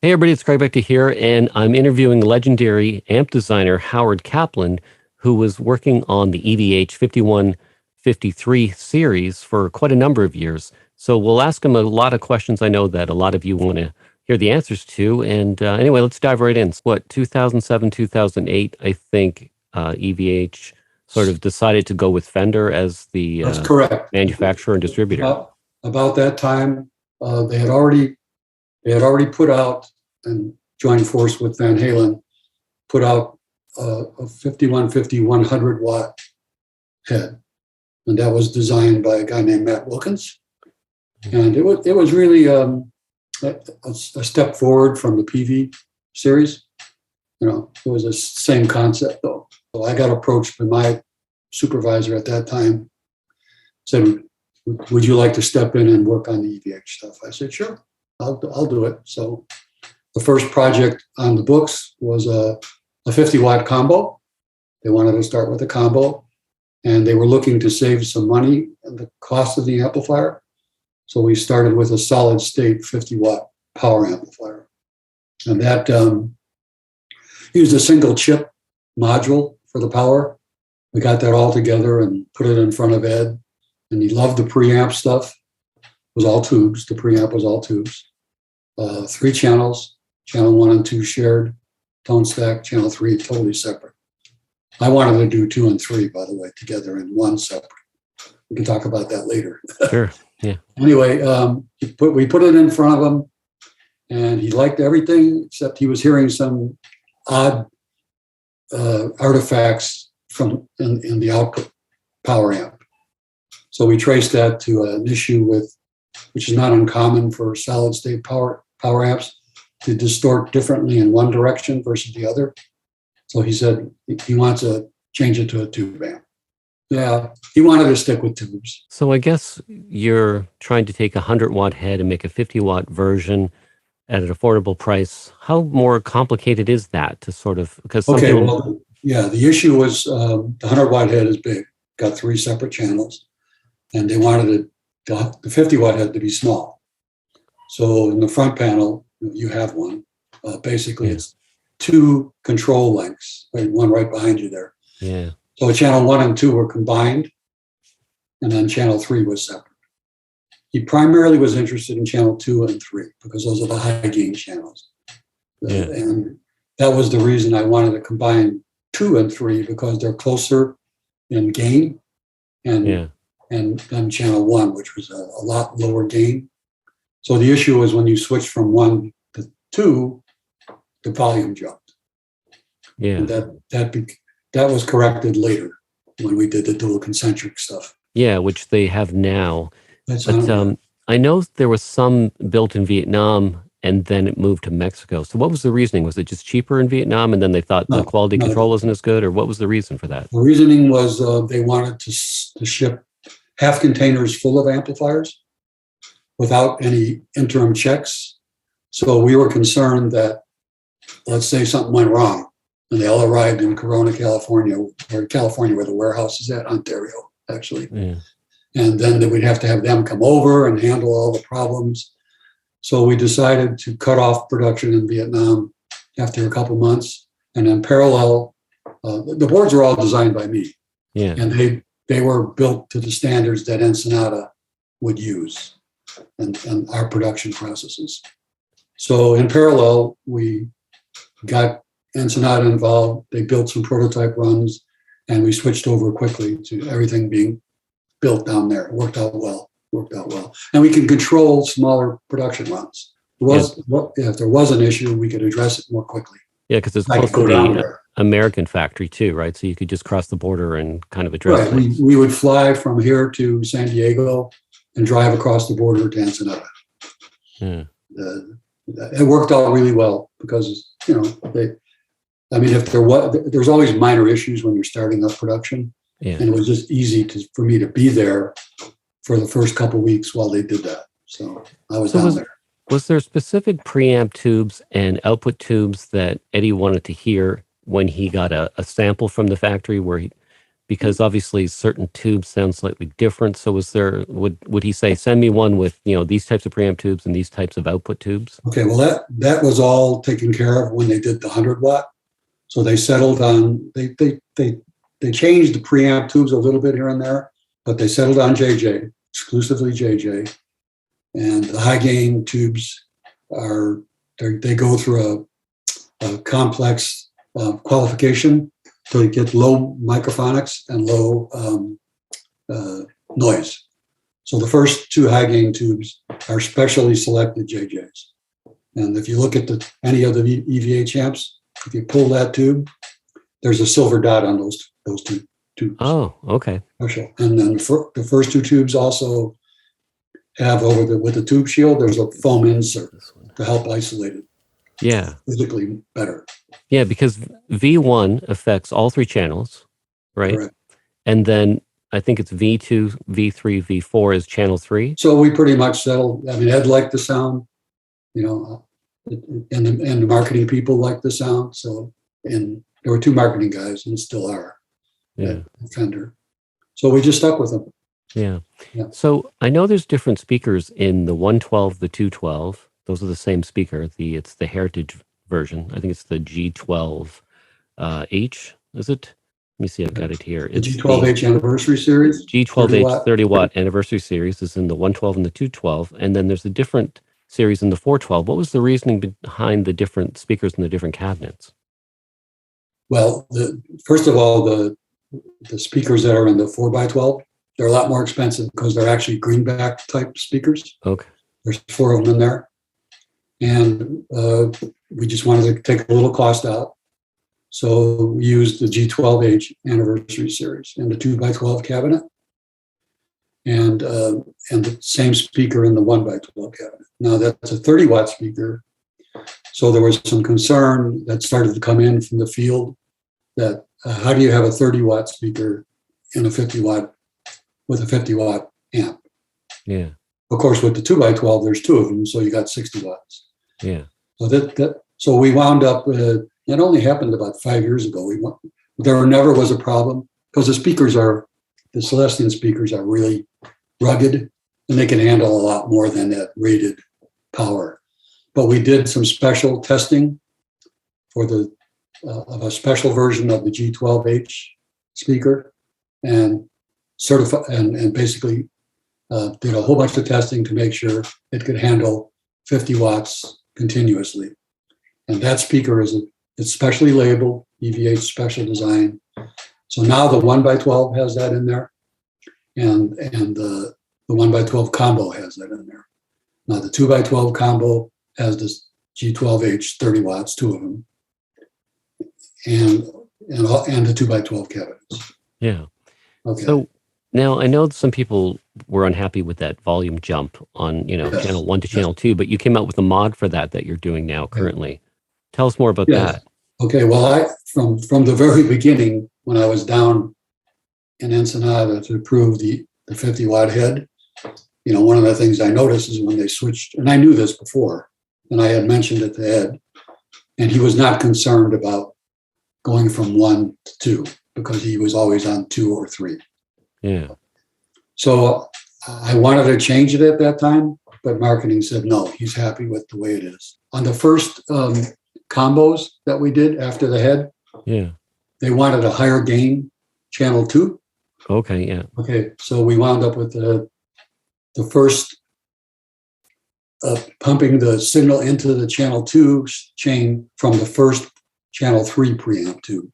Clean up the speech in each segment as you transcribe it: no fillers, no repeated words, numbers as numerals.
Hey everybody, it's Craig Becker here, and I'm interviewing legendary amp designer Howard Kaplan, who was working on the EVH 5153 series for quite a number of years. So we'll ask him a lot of questions I know that a lot of you want to hear the answers to. And anyway, let's dive right in. What, 2007, 2008, I think EVH sort of decided to go with Fender as the That's correct. manufacturer and distributor. About that time, they had already put out and joined force with Van Halen, put out a 5150 100 watt head, and that was designed by a guy named Matt Wilkins, and it was really a step forward from the PV series. You know, it was the same concept though. So I got approached by my supervisor at that time, said, "Would you like to step in and work on the EVH stuff?" I said, "Sure, I'll do it." So the first project on the books was a 50 watt combo. They wanted to start with a combo, and they were looking to save some money on the cost of the amplifier. So we started with a solid state 50 watt power amplifier. And that used a single chip module for the power. We got that all together and put it in front of Ed, and he loved the preamp stuff. It was all tubes. The preamp was all tubes. 3 channels, channel 1 and 2 shared, tone stack, channel 3 totally separate. I wanted to do 2 and 3, by the way, together in one separate. We can talk about that later. Sure, yeah. Anyway, we put it in front of him, and he liked everything except he was hearing some odd artifacts from in the output power amp. So we traced that to an issue which is not uncommon for solid state power amps, to distort differently in one direction versus the other. So he said he wants to change it to a tube amp. Yeah, he wanted to stick with tubes. So I guess you're trying to take a 100 watt head and make a 50 watt version at an affordable price. How more complicated is that to sort of, because some people... Well, yeah, the issue was the 100 watt head is big, got 3 separate channels, and they wanted the 50 watt head to be small. So in the front panel, you have one. Basically, it's 2 control lengths, right? One right behind you there. Yeah. So channel 1 and 2 were combined, and then channel 3 was separate. He primarily was interested in channel 2 and 3 because those are the high gain channels. Yeah. And that was the reason I wanted to combine 2 and 3, because they're closer in gain, and then channel 1, which was a lot lower gain. So the issue was when you switch from 1 to 2, the volume jumped. Yeah. And that was corrected later when we did the dual concentric stuff. Yeah, which they have now. That's but I know there was some built in Vietnam and then it moved to Mexico. So what was the reasoning? Was it just cheaper in Vietnam and then they thought the quality control wasn't as good, or what was the reason for that? The reasoning was they wanted to ship half containers full of amplifiers without any interim checks. So we were concerned that, let's say something went wrong and they all arrived in Corona, California, or California where the warehouse is at, Ontario, actually. Yeah. And then we'd have to have them come over and handle all the problems. So we decided to cut off production in Vietnam after a couple months. And in parallel, the boards were all designed by me. Yeah. And they were built to the standards that Ensenada would use and our production processes. So in parallel, we got Ensenada involved. They built some prototype runs, and we switched over quickly to everything being built down there. It worked out well. And we can control smaller production runs. If there was an issue, we could address it more quickly. Yeah, because it's close to the American factory too, right? So you could just cross the border and kind of address it. Right. We would fly from here to San Diego and drive across the border to Ensenada. Yeah. It worked out really well because, if there's always minor issues when you're starting up production. Yeah. And it was just easy for me to be there for the first couple of weeks while they did that. So I was down there. Was there specific preamp tubes and output tubes that Eddie wanted to hear when he got a sample from the factory where Because obviously certain tubes sound slightly different. So would he say, send me one with, these types of preamp tubes and these types of output tubes? Okay, well, that was all taken care of when they did the 100 watt. So they settled on, they changed the preamp tubes a little bit here and there, but they settled on JJ, exclusively JJ. And the high gain tubes they go through a complex qualification to get low microphonics and low noise. So the first two high gain tubes are specially selected JJs. And if you look at any of the EVH amps, if you pull that tube, there's a silver dot on those two tubes. Oh, okay. Special. And then the first two tubes also have with the tube shield, there's a foam insert to help isolate it. Yeah. Physically better. Yeah, because V1 affects all three channels, right? Correct. And then I think it's V2, V3, V4 is channel 3. So we pretty much settled. I mean, Ed liked the sound, and the marketing people liked the sound. So, and there were two marketing guys, and still are. Yeah. At Fender. So we just stuck with them. Yeah. Yeah. So I know there's different speakers in the 112, the 212. Those are the same speaker. It's the Heritage version. I think it's the G12H. Is it? Let me see. I've got it here. The G12H anniversary series. G12H 30 watt anniversary series is in the 112 and the 212, and then there's a different series in the 412. What was the reasoning behind the different speakers in the different cabinets? Well, first of all, the speakers that are in the 4x12, they're a lot more expensive because they're actually greenback type speakers. Okay. There's 4 of them in there. And we just wanted to take a little cost out. So we used the G12H anniversary series in the 2x12 cabinet and the same speaker in the 1x12 cabinet. Now that's a 30 watt speaker. So there was some concern that started to come in from the field that how do you have a 30 watt speaker in a 50 watt with a 50 watt amp? Yeah. Of course, with the 2x12, there's 2 of them, so you got 60 watts. Yeah. So we wound up. It only happened about 5 years ago. There never was a problem because the Celestion speakers are really rugged and they can handle a lot more than that rated power. But we did some special testing for of a special version of the G12H speaker and basically did a whole bunch of testing to make sure it could handle 50 watts continuously. And that speaker it's specially labeled EVH special design. So now the 1x12 has that in there, and the 1x12 combo has that in there. Now the 2x12 combo has this G12H 30 watts, 2 of them, and the 2x12 cabinets. Yeah. Okay. So now I know some people were unhappy with that volume jump on Yes. channel 1 to channel 2, but you came out with a mod for that you're doing now currently. Tell us more about Yes. that. Okay. Well, from the very beginning when I was down in Ensenada to prove the 50 watt head, one of the things I noticed is when they switched, and I knew this before, and I had mentioned it to Ed, and he was not concerned about going from 1 to 2 because he was always on 2 or 3. Yeah. So I wanted to change it at that time, but marketing said no, he's happy with the way it is. On the first combos that we did after the head, Yeah. they wanted a higher gain channel 2. Okay. Yeah. Okay, so we wound up with the first pumping the signal into the channel 2 chain from the first channel 3 preamp tube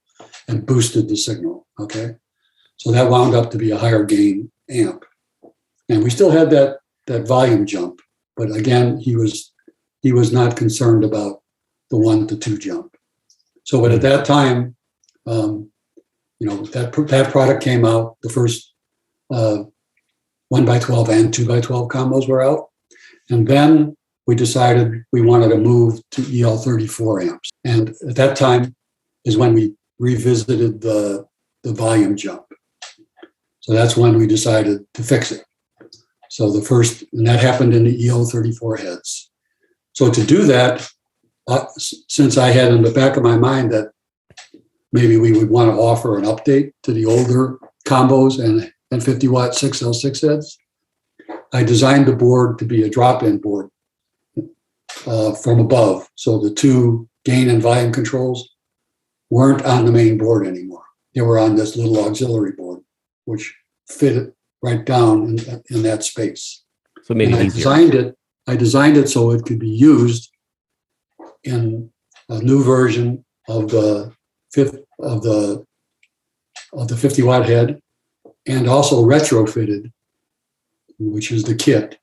and boosted the signal. Okay, so that wound up to be a higher gain amp, and we still had that volume jump, but again, he was not concerned about the 1 to 2 jump. So, but at that time, that product came out. The first 1x12 and 2x12 combos were out. And then we decided we wanted to move to EL34 amps. And at that time is when we revisited the volume jump. So that's when we decided to fix it. So and that happened in the EL34 heads. So to do that, since I had in the back of my mind that maybe we would want to offer an update to the older combos and 50 watt 6L6 heads. I designed the board to be a drop-in board from above. So the two gain and volume controls weren't on the main board anymore. They were on this little auxiliary board, which fit it right down in that space. So it made it easier. I designed it so it could be used in a new version of the 50 watt head, and also retrofitted, which is the kit,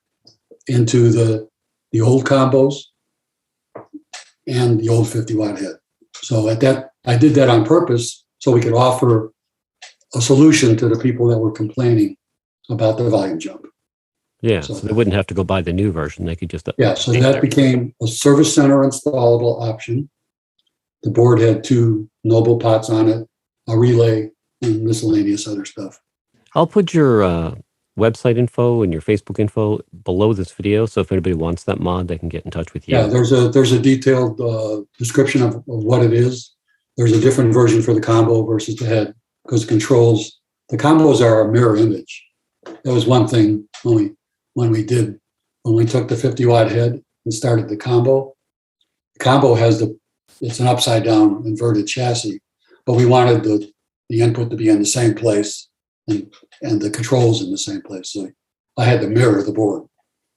into the old combos and the old 50 watt head. So I did that on purpose so we could offer a solution to the people that were complaining about the volume jump. Yeah, so they wouldn't have to go buy the new version. They could just so that became a service center installable option. The board had two Noble pots on it, a relay, and miscellaneous other stuff. I'll put your website info and your Facebook info below this video, so if anybody wants that mod, they can get in touch with you. Yeah, there's a detailed description of what it is. There's a different version for the combo versus the head, because the combos are a mirror image. That was one thing when we took the 50 watt head and started the combo. The combo has it's an upside down inverted chassis, but we wanted the input to be in the same place and the controls in the same place. So I had to mirror the board.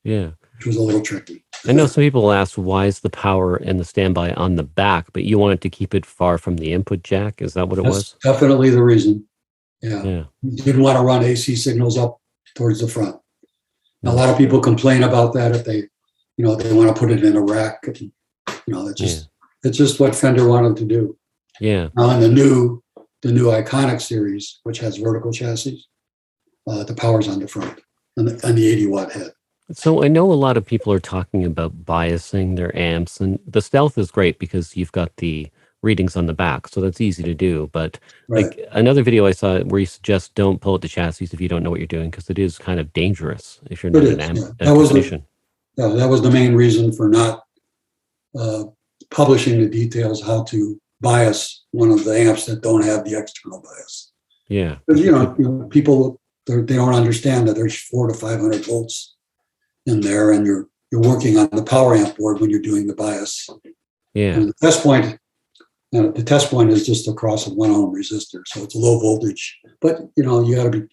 Yeah. Which was a little tricky. I know some people ask, why is the power and the standby on the back, but you wanted to keep it far from the input jack? Is that what it was? Definitely the reason. Yeah. Yeah. You didn't want to run AC signals up towards the front. Now, a lot of people complain about that if they want to put it in a rack. It's just what Fender wanted to do. Yeah. Now in the new Iconic series, which has vertical chassis, the power's on the front and the 80 watt head. So I know a lot of people are talking about biasing their amps, and the Stealth is great because you've got the readings on the back, so that's easy to do. But like another video I saw where you suggest don't pull at the chassis if you don't know what you're doing, because it is kind of dangerous if you're not an amp technician. That was the main reason for not publishing the details how to bias one of the amps that don't have the external bias. Yeah, because people they don't understand that there's 400 to 500 volts in there, and you're working on the power amp board when you're doing the bias. Yeah, and the test point is just across a 1 ohm resistor, so it's low voltage. But you got to be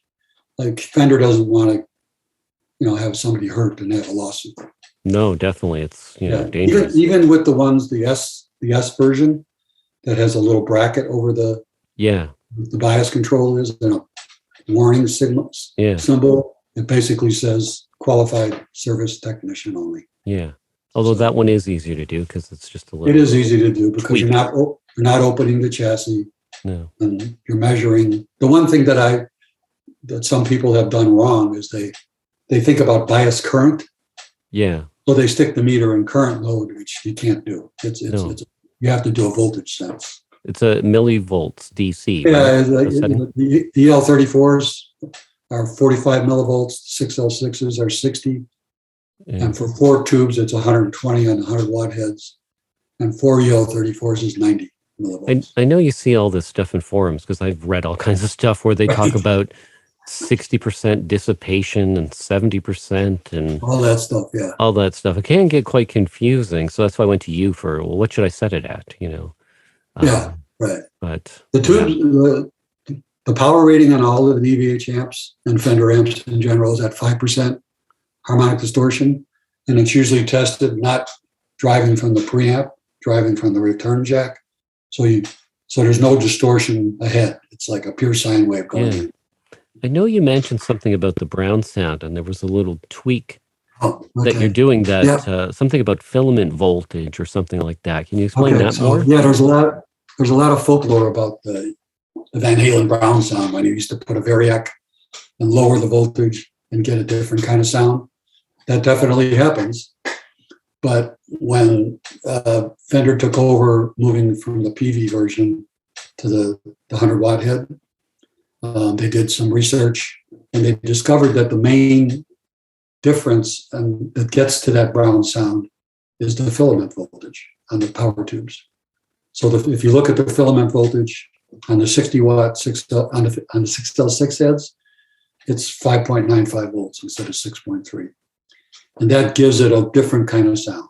like, Fender doesn't want to have somebody hurt and have a lawsuit. No, definitely, it's dangerous. Even with the ones, the S version that has a little bracket over the bias control is and a warning symbol. It basically says qualified service technician only. Yeah. Although that one is easier to do because it's just a little. It is easy to do because you're not opening the chassis. No. And you're measuring. The one thing that some people have done wrong is they think about bias current. Yeah. So they stick the meter in current load, which you can't do. You have to do a voltage sense. It's a millivolts DC. Yeah, right? The EL34s are 45 millivolts. 6L6s are 60. Yeah. And for 4 tubes, it's 120 on 100 watt heads. And 4 EL34s is 90 millivolts. I know you see all this stuff in forums because I've read all kinds of stuff where they talk about 60% dissipation and 70% and all that stuff. Yeah. All that stuff. It can get quite confusing. So that's why I went to you for, what should I set it at? Yeah, right. But the tubes, the power rating on all of the EVH amps and Fender amps in general is at 5% harmonic distortion. And it's usually tested not driving from the preamp, driving from the return jack. So there's no distortion ahead. It's like a pure sine wave going in. I know you mentioned something about the Brown sound, and there was a little tweak that you're doing something about filament voltage or something like that. Can you explain that more? Yeah, there's a lot of folklore about the Van Halen Brown sound when he used to put a variac and lower the voltage and get a different kind of sound. That definitely happens. But when Fender took over, moving from the PV version to the 100 watt head, they did some research and they discovered that the main difference that gets to that Brown sound is the filament voltage on the power tubes. So if you look at the filament voltage on the 60 watt on the 6L6 heads, it's 5.95 volts instead of 6.3. And that gives it a different kind of sound.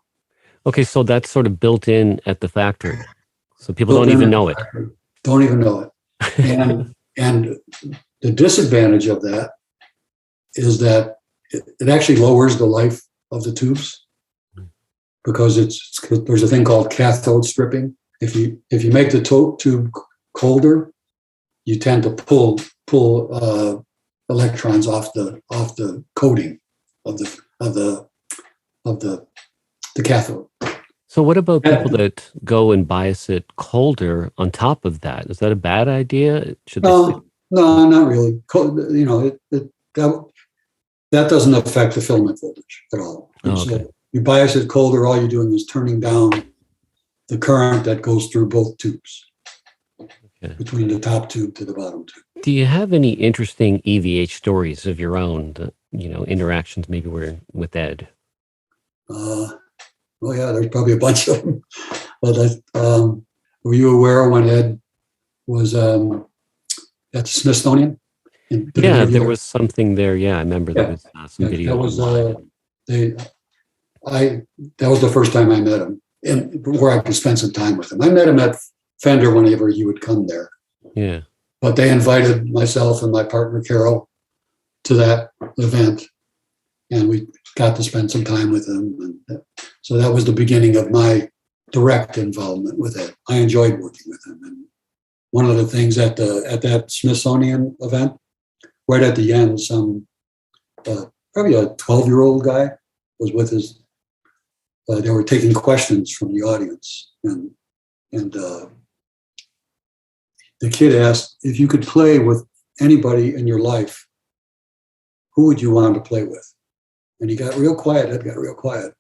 Okay, so that's sort of built in at the factory. So people Built don't in even at the know it. factory. Don't even know it. And the disadvantage of that is that it actually lowers the life of the tubes, because there's a thing called cathode stripping. If you make the tube colder, you tend to pull electrons off the coating of the cathode. So what about people that go and bias it colder on top of that? Is that a bad idea? Should they No, not really. That doesn't affect the filament voltage at all. Oh, okay. So you bias it colder, all you're doing is turning down the current that goes through both tubes, between the top tube to the bottom tube. Do you have any interesting EVH stories of your own, interactions maybe with Ed? Oh yeah, there's probably a bunch of them. But were you aware when Ed was at the Smithsonian? Yeah, there was something there. Yeah, I remember there was some video. That was that was the first time I met him, and where I could spend some time with him. I met him at Fender whenever he would come there. Yeah. But they invited myself and my partner Carol to that event, and we got to spend some time with him. And so that was the beginning of my direct involvement with Ed. I enjoyed working with him. And one of the things at that Smithsonian event, right at the end, some probably a 12-year-old guy was with his. They were taking questions from the audience, and the kid asked, if you could play with anybody in your life, who would you want to play with? And he got real quiet. Ed got real quiet,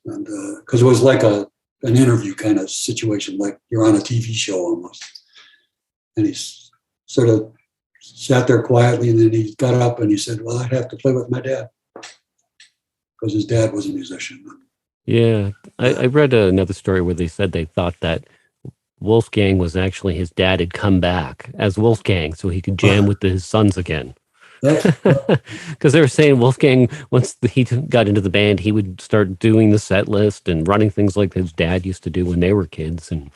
and because it was like an interview kind of situation, like you're on a TV show almost. And he sort of sat there quietly, and then he got up and he said, well, I'd have to play with my dad, because his dad was a musician. Yeah, I read another story where they said they thought that Wolfgang was actually his dad had come back as Wolfgang so he could jam with his sons again. Because they were saying Wolfgang, once he got into the band, he would start doing the set list and running things like his dad used to do when they were kids. And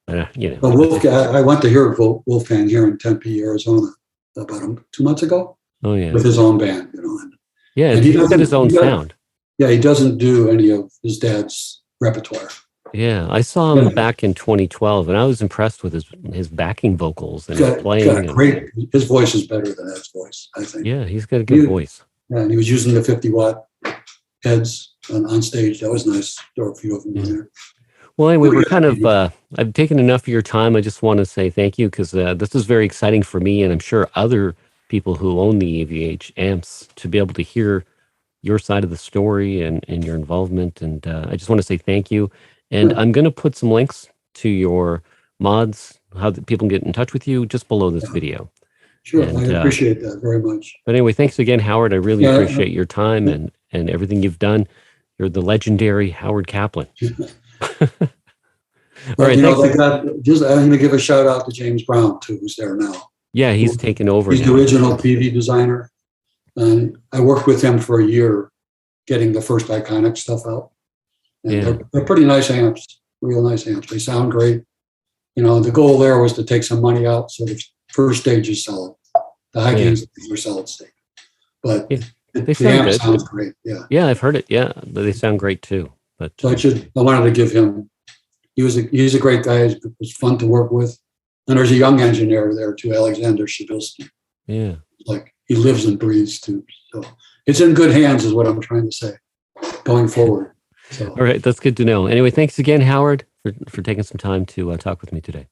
Well, Wolfgang, I went to hear Wolfgang here in Tempe, Arizona, about 2 months ago. Oh yeah, with his own band, and he's got his own sound. Yeah, he doesn't do any of his dad's repertoire. Yeah, I saw him back in 2012, and I was impressed with his backing vocals and his playing. Great. His voice is better than Ed's voice, I think. Yeah, he's got a good voice. Yeah, and he was using the 50-watt heads on stage. That was nice. There were a few of them in there. Well, anyway, we're kind of, I've taken enough of your time. I just want to say thank you, because this is very exciting for me, and I'm sure other people who own the EVH amps, to be able to hear your side of the story and your involvement. And I just want to say thank you. And I'm going to put some links to your mods, how people can get in touch with you, just below this video. Sure, and, I appreciate that very much. But anyway, thanks again, Howard. I really appreciate your time and everything you've done. You're the legendary Howard Kaplan. All right, I'm going to give a shout out to James Brown, too, who's there now. Yeah, he's taken over. He's the original PV designer. And I worked with him for a year getting the first Iconic stuff out. And they're pretty nice amps, real nice amps. They sound great. The goal there was to take some money out, so the first stage is solid. The high gains are solid state. But the amp sounds great. Yeah, I've heard it. Yeah, they sound great too. But so I wanted to give him. He's a great guy. It was fun to work with. And there's a young engineer there too, Alexander Shabilsky. Yeah, like he lives and breathes too. So it's in good hands, is what I'm trying to say, going forward. So. All right, that's good to know. Anyway, thanks again, Howard, for taking some time to talk with me today.